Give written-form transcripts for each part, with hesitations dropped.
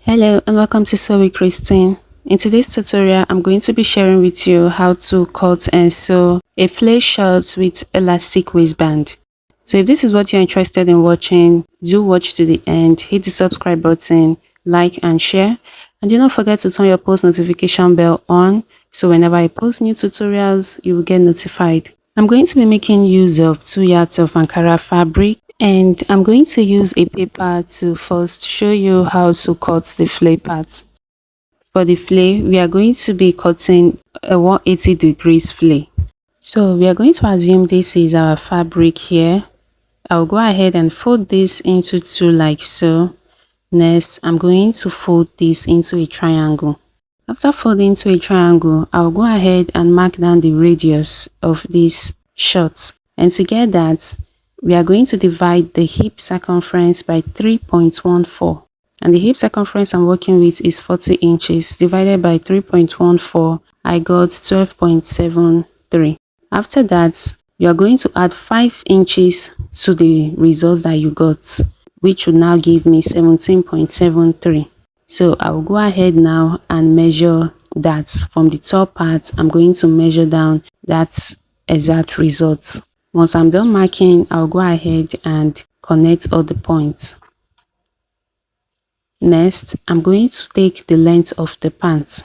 Hello and welcome to Sew with Christine. In today's tutorial, I'm going to be sharing with you how to cut and sew a flare shirt with elastic waistband. So if this is what you're interested in watching, do watch to the end, hit the subscribe button, like and share, and do not forget to turn your post notification bell on so whenever I post new tutorials, you will get notified. I'm going to be making use of 2 yards of Ankara fabric, and I'm going to use a paper to first show you how to cut the flare part. For the flare, we are going to be cutting a 180 degrees flare. So we are going to assume this is our fabric here. I'll go ahead and fold this into 2 like so. Next, I'm going to fold this into a triangle. After folding into a triangle, I'll go ahead and mark down the radius of this shirt. And to get that, we are going to divide the hip circumference by 3.14. And the hip circumference I'm working with is 40 inches. Divided by 3.14, I got 12.73. After that, you are going to add 5 inches to the results that you got, which will now give me 17.73. So I will go ahead now and measure that. From the top part, I'm going to measure down that exact result. Once I'm done marking, I'll go ahead and connect all the points. Next, I'm going to take the length of the pants.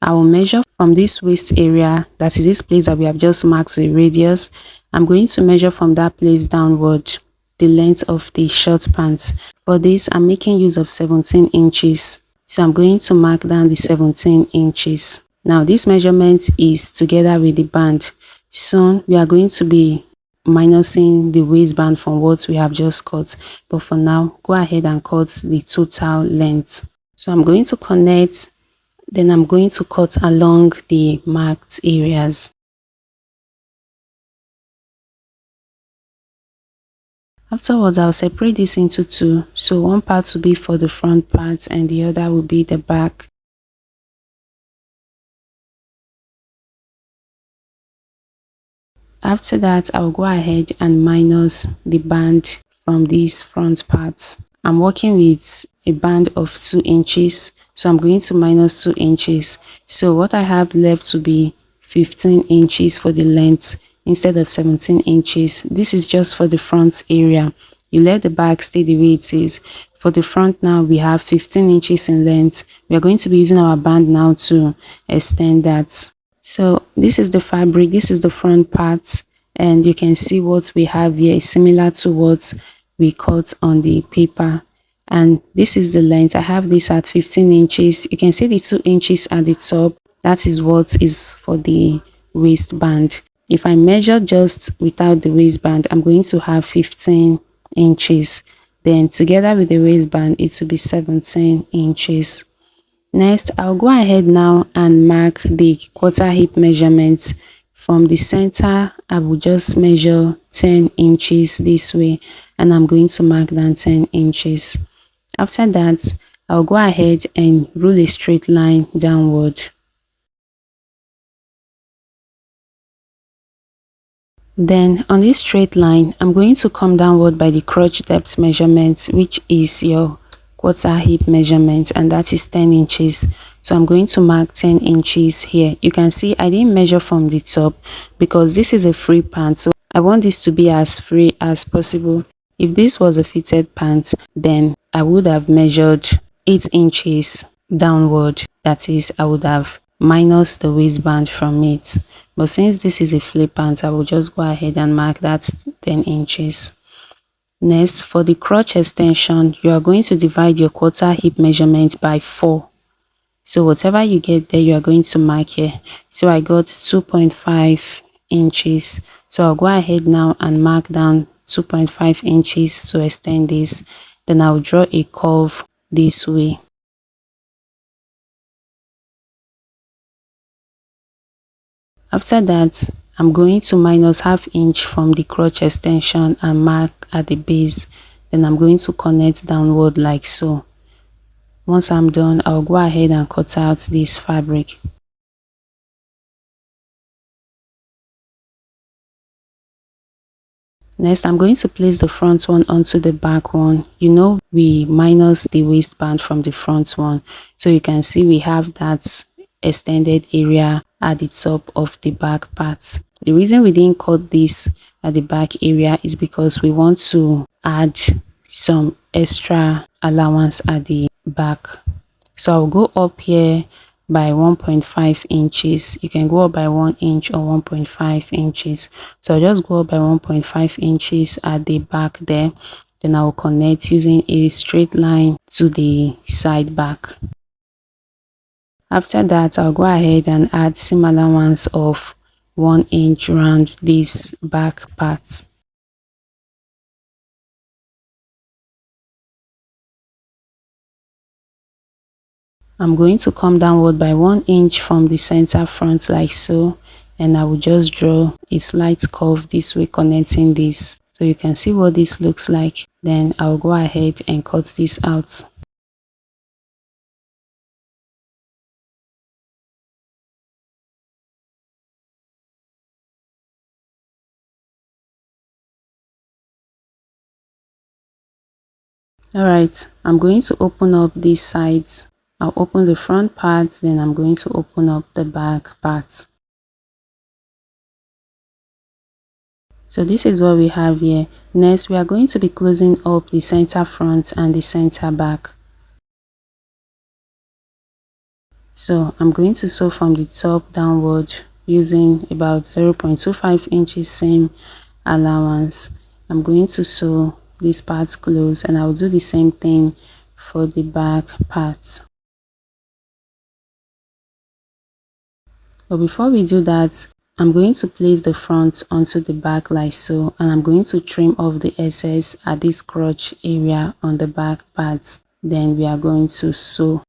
I will measure from this waist area, that is this place that we have just marked the radius. I'm going to measure from that place downward the length of the short pants. For this, I'm making use of 17 inches. So I'm going to mark down the 17 inches. Now this measurement is together with the band. Soon we are going to be minusing the waistband from what we have just cut. But for now, go ahead and cut the total length. So I'm going to connect, then I'm going to cut along the marked areas. Afterwards, I'll separate this into 2. So one part will be for the front part and the other will be the back. After that, I'll go ahead and minus the band from these front parts. I'm working with a band of 2 inches. So I'm going to minus 2 inches. So what I have left to be 15 inches for the length instead of 17 inches. This is just for the front area. You let the back stay the way it is. For the front now, we have 15 inches in length. We are going to be using our band now to extend that. So this is the fabric, this is the front part, and you can see what we have here is similar to what we cut on the paper. And this is the length. I have this at 15 inches. You can see the 2 inches at the top. That is what is for the waistband. If I measure just without the waistband, I'm going to have 15 inches. Then together with the waistband, it will be 17 inches. Next, I'll go ahead now and mark the quarter hip measurement. From the center, I will just measure 10 inches this way, and I'm going to mark down 10 inches. After that, I'll go ahead and rule a straight line downward. Then on this straight line, I'm going to come downward by the crotch depth measurement, which is your quarter hip measurement, and that is 10 inches. So I'm going to mark 10 inches here. You can see I didn't measure from the top because this is a free pant, so I want this to be as free as possible. If this was a fitted pant, then I would have measured 8 inches downward. That is, I would have minus the waistband from it. But since this is a flare pant, I will just go ahead and mark that 10 inches. Next, for the crotch extension, you are going to divide your quarter hip measurement by 4. So whatever you get there, you are going to mark here. So I got 2.5 inches. So I'll go ahead now and mark down 2.5 inches to extend this. Then I'll draw a curve this way. After that, I'm going to minus ½ inch from the crotch extension and mark at the base. Then I'm going to connect downward like so. Once I'm done, I'll go ahead and cut out this fabric. Next, I'm going to place the front one onto the back one. You know, we minus the waistband from the front one, so you can see we have that extended area at the top of the back part. The reason we didn't cut this at the back area is because we want to add some extra allowance at the back. So I'll go up here by 1.5 inches. You can go up by 1 inch or 1.5 inches. So I'll just go up by 1.5 inches at the back there. Then I will connect using a straight line to the side back. After that, I'll go ahead and add seam allowance of 1 inch around this back part. I'm going to come downward by 1 inch from the center front like so, and I will just draw a slight curve this way connecting this, so you can see what this looks like. Then I'll go ahead and cut this out. Alright, I'm going to open up these sides. I'll open the front part, then I'm going to open up the back part. So this is what we have here. Next, we are going to be closing up the center front and the center back. So I'm going to sew from the top downward using about 0.25 inches seam allowance. I'm going to sew this part close, and I'll do the same thing for the back part. But before we do that, I'm going to place the front onto the back like so, and I'm going to trim off the excess at this crotch area on the back part. Then we are going to sew.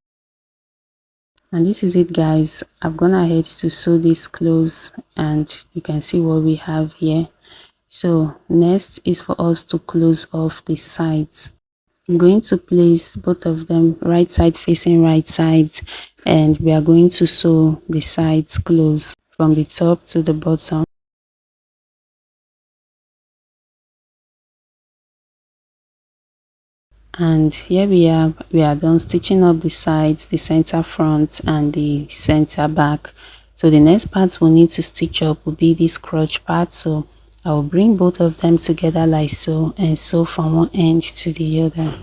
And this is it, guys. I've gone ahead to sew this close, and you can see what we have here. So next is for us to close off the sides. I'm going to place both of them right side facing right side, and we are going to sew the sides close from the top to the bottom. And here we are done stitching up the sides, the center front and the center back. So the next part we'll need to stitch up will be this crotch part. So I will bring both of them together like so, and sew from one end to the other.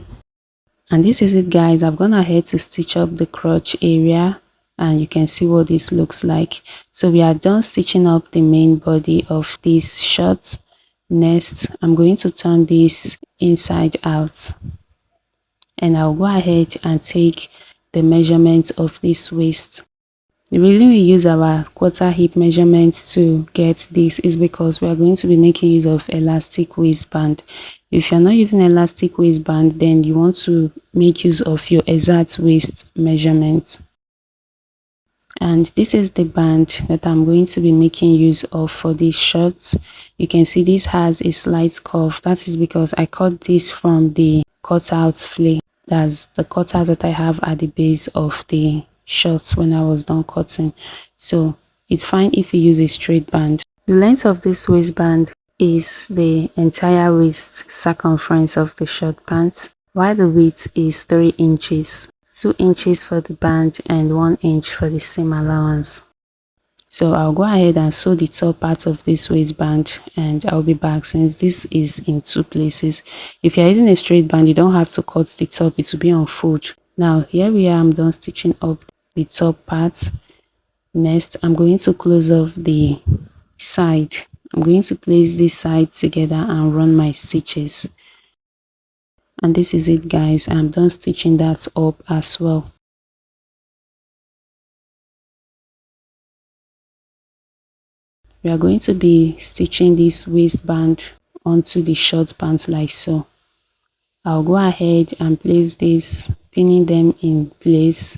And this is it, guys. I've gone ahead to stitch up the crotch area, and you can see what this looks like. So we are done stitching up the main body of these shorts. Next, I'm going to turn this inside out, and I'll go ahead and take the measurement of this waist. The reason we use our quarter hip measurements to get this is because we are going to be making use of elastic waistband. If you're not using elastic waistband, then you want to make use of your exact waist measurement. And this is the band that I'm going to be making use of for these shorts. You can see this has a slight curve. That is because I cut this from the cutout flake. That's the cutout that I have at the base of the shorts when I was done cutting. So it's fine if you use a straight band. The length of this waistband is the entire waist circumference of the short pants, while the width is 3 inches, 2 inches for the band and 1 inch for the seam allowance. So I'll go ahead and sew the top part of this waistband, and I'll be back since this is in 2 places. If you're using a straight band, you don't have to cut the top, it will be on fold. Now here we are, I'm done stitching up the top part. Next, I'm going to close off the side. I'm going to place this side together and run my stitches. And this is it, guys. I'm done stitching that up as well. We are going to be stitching this waistband onto the short pants like so. I'll go ahead and place this, pinning them in place.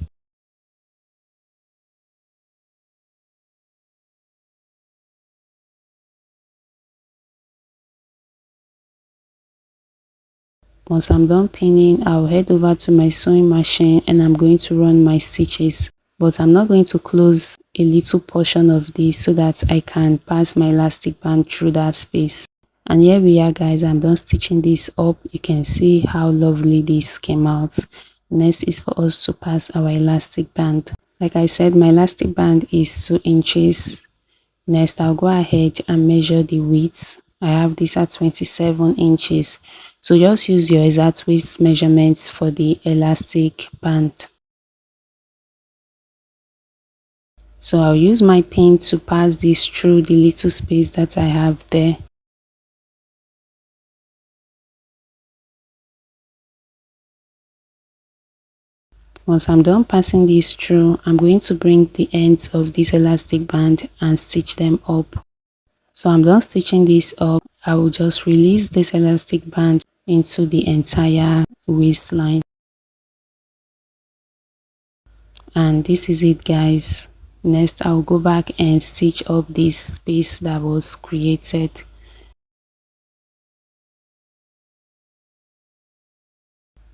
Once I'm done pinning, I'll head over to my sewing machine and I'm going to run my stitches. But I'm not going to close a little portion of this so that I can pass my elastic band through that space. And here we are guys, I'm done stitching this up. You can see how lovely this came out. Next is for us to pass our elastic band. Like I said, my elastic band is 2 inches. Next, I'll go ahead and measure the width. I have this at 27 inches. So just use your exact waist measurements for the elastic band. So I'll use my pin to pass this through the little space that I have there. Once I'm done passing this through, I'm going to bring the ends of this elastic band and stitch them up. So I'm done stitching this up. I will just release this elastic band into the entire waistline. And this is it guys. Next, I'll go back and stitch up this space that was created.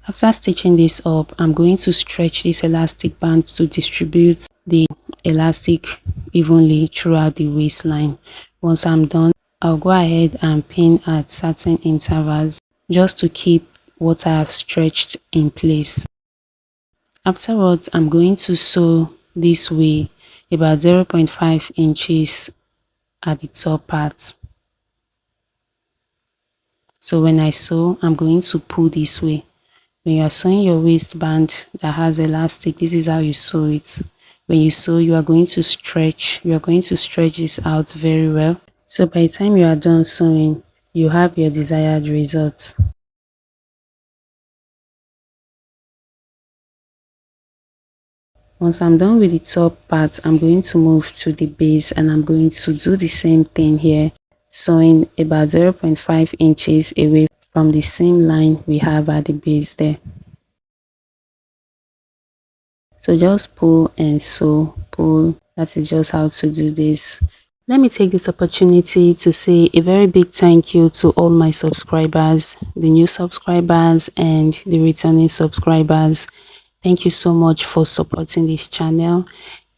After stitching this up, I'm going to stretch this elastic band to distribute the elastic evenly throughout the waistline. Once I'm done, I'll go ahead and pin at certain intervals just to keep what I have stretched in place. Afterwards, I'm going to sew this way about 0.5 inches at the top part. So when I sew, I'm going to pull this way. When you are sewing your waistband that has elastic, this is how you sew it. When you sew, you are going to stretch this out very well. So by the time you are done sewing, you have your desired result. Once I'm done with the top part, I'm going to move to the base and I'm going to do the same thing here, sewing about 0.5 inches away from the same line we have at the base there. So just pull and sew, pull. That is just how to do this. Let me take this opportunity to say a very big thank you to all my subscribers, the new subscribers and the returning subscribers. Thank you so much for supporting this channel.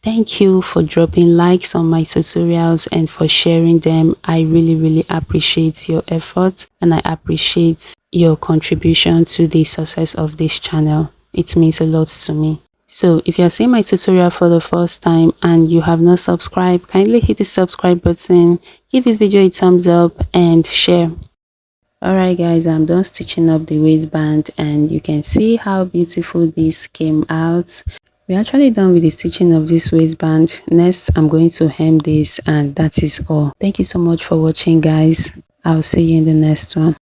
Thank you for dropping likes on my tutorials and for sharing them. I really appreciate your efforts and I appreciate your contribution to the success of this channel. It means a lot to me. So if you are seeing my tutorial for the first time and you have not subscribed, kindly hit the subscribe button, give this video a thumbs up and share. Alright guys, I'm done stitching up the waistband and you can see how beautiful this came out. We're actually done with the stitching of this waistband. Next, I'm going to hem this and that is all. Thank you so much for watching guys. I'll see you in the next one.